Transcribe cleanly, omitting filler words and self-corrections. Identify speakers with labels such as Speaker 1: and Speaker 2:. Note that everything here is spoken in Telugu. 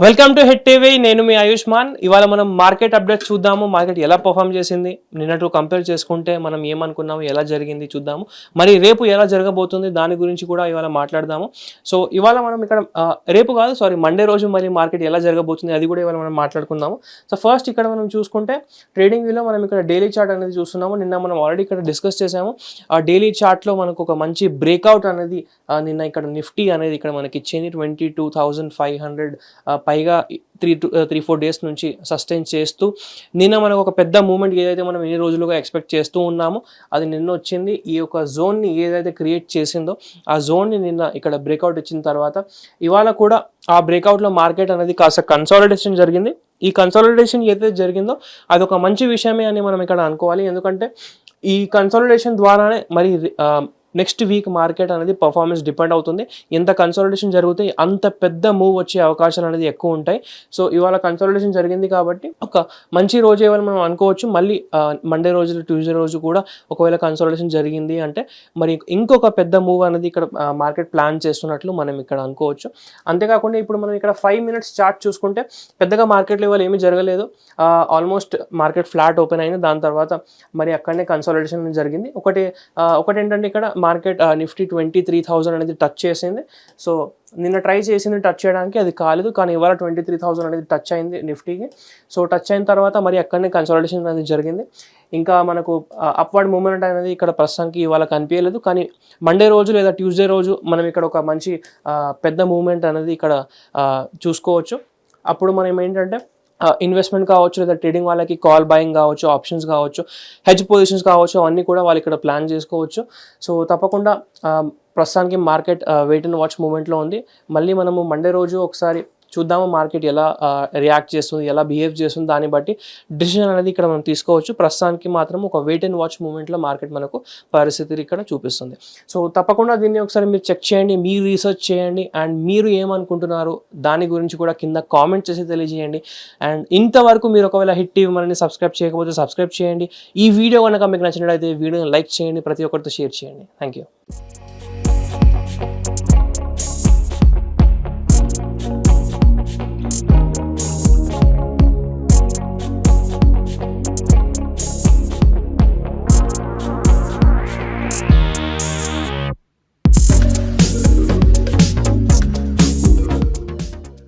Speaker 1: Welcome to hit TV. నేను మీ ఆయుష్మాన్. ఇవాళ మనం మార్కెట్ అప్డేట్ చూద్దాము. మార్కెట్ ఎలా పర్ఫామ్ చేసింది, నిన్నటి కంపేర్ చేసుకుంటే మనం ఏమనుకున్నాము, ఎలా జరిగింది చూద్దాము. మరి రేపు ఎలా జరగబోతుంది దాని గురించి కూడా ఇవాళ మాట్లాడదాము. సో ఇవాళ మనం ఇక్కడ రేపు కాదు సారీ మండే రోజు మరి మార్కెట్ ఎలా జరగబోతుంది అది కూడా ఇవాళ మనం మాట్లాడుకుందాము. సో ఫస్ట్ ఇక్కడ మనం చూసుకుంటే ట్రేడింగ్ వ్యూలో మనం ఇక్కడ డైలీ చార్ట్ అనేది చూస్తున్నాము. నిన్న మనం ఆల్రెడీ ఇక్కడ డిస్కస్ చేసాము. ఆ డైలీ చార్ట్లో మనకు ఒక మంచి బ్రేక్అవుట్ అనేది నిన్న ఇక్కడ నిఫ్టీ అనేది ఇక్కడ మనకి ఇచ్చింది 22,500 పైగా 3-4 డేస్ నుంచి సస్టైన్ చేస్తూ నిన్న మనకు ఒక పెద్ద మూమెంట్ ఏదైతే మనం ఎన్ని రోజులుగా ఎక్స్పెక్ట్ చేస్తూ ఉన్నామో అది నిన్న వచ్చింది. ఈ యొక్క జోన్ని ఏదైతే క్రియేట్ చేసిందో ఆ జోన్ని నిన్న ఇక్కడ బ్రేక్అవుట్ ఇచ్చిన తర్వాత ఇవాళ కూడా ఆ బ్రేక్అవుట్లో మార్కెట్ అనేది కాస్త కన్సాలిడేషన్ జరిగింది. ఈ కన్సాలిడేషన్ ఏదైతే జరిగిందో అది ఒక మంచి విషయమే అని మనం ఇక్కడ అనుకోవాలి. ఎందుకంటే ఈ కన్సాలిడేషన్ ద్వారానే మరి నెక్స్ట్ వీక్ మార్కెట్ అనేది పర్ఫార్మెన్స్ డిపెండ్ అవుతుంది. ఎంత కన్సాలిడేషన్ జరిగితే అంత పెద్ద మూవ్ వచ్చే అవకాశాలు అనేది ఎక్కువ ఉంటాయి. సో ఇవాళ కన్సాలిడేషన్ జరిగింది కాబట్టి ఒక మంచి రోజు ఇవాళ మనం అనుకోవచ్చు. మళ్ళీ మండే రోజు ట్యూస్డే రోజు కూడా ఒకవేళ కన్సాలిడేషన్ జరిగింది అంటే మరి ఇంకొక పెద్ద మూవ్ అనేది ఇక్కడ మార్కెట్ ప్లాన్ చేస్తున్నట్లు మనం ఇక్కడ అనుకోవచ్చు. అంతేకాకుండా ఇప్పుడు మనం ఇక్కడ 5 minutes చార్ట్ చూసుకుంటే పెద్దగా మార్కెట్లో ఇవాళ ఏమీ జరగలేదు. ఆల్మోస్ట్ మార్కెట్ ఫ్లాట్ ఓపెన్ అయింది. దాని తర్వాత మరి అక్కడనే కన్సాలిడేషన్ జరిగింది. ఒకటి ఏంటంటే ఇక్కడ మార్కెట్ నిఫ్టీ 23,000 అనేది టచ్ చేసింది. సో నిన్న ట్రై చేసింది టచ్ చేయడానికి, అది కాలేదు. కానీ ఇవాళ 23,000 అనేది టచ్ అయింది నిఫ్టీకి. సో టచ్ అయిన తర్వాత మరి అక్కడనే కన్సాలిడేషన్ అనేది జరిగింది. ఇంకా మనకు అప్వర్డ్ మూమెంట్ అనేది ఇక్కడ ప్రస్తుతానికి ఇవాళ కనిపించలేదు. కానీ మండే రోజు లేదా ట్యూస్డే రోజు మనం ఇక్కడ ఒక మంచి పెద్ద మూమెంట్ అనేది ఇక్కడ చూసుకోవచ్చు. అప్పుడు మనం ఏంటంటే ఇన్వెస్ట్మెంట్ కావచ్చు లేదా ట్రేడింగ్ వాళ్ళకి కాల్ బయింగ్ కావచ్చు, ఆప్షన్స్ కావచ్చు, హెడ్జ్ పొజిషన్స్ కావచ్చు, అవన్నీ కూడా వాళ్ళు ఇక్కడ ప్లాన్ చేసుకోవచ్చు. సో తప్పకుండా ప్రస్తుతానికి మార్కెట్ వెయిట్ అండ్ వాచ్ మూమెంట్లో ఉంది. మళ్ళీ మనము మండే రోజు ఒకసారి చూద్దాము మార్కెట్ ఎలా రియాక్ట్ చేస్తుంది, ఎలా బిహేవ్ చేస్తుంది, దాన్ని బట్టి డిసిషన్ అనేది ఇక్కడ మనం తీసుకోవచ్చు. ప్రస్తుతానికి మాత్రం ఒక వెయిట్ అండ్ వాచ్ మూమెంట్లో మార్కెట్ మనకు పరిస్థితి ఇక్కడ చూపిస్తుంది. సో తప్పకుండా దీన్ని ఒకసారి మీరు చెక్ చేయండి, మీరు రీసెర్చ్ చేయండి. అండ్ మీరు ఏమనుకుంటున్నారు దాని గురించి కూడా కింద కామెంట్ చేసి తెలియజేయండి. అండ్ ఇంతవరకు మీరు ఒకవేళ హిట్ టీవీ మనల్ని సబ్స్క్రైబ్ చేయకపోతే సబ్స్క్రైబ్ చేయండి. ఈ వీడియో కనుక మీకు నచ్చినట్లయితే వీడియోని లైక్ చేయండి, ప్రతి ఒక్కరితో షేర్ చేయండి. Thank you.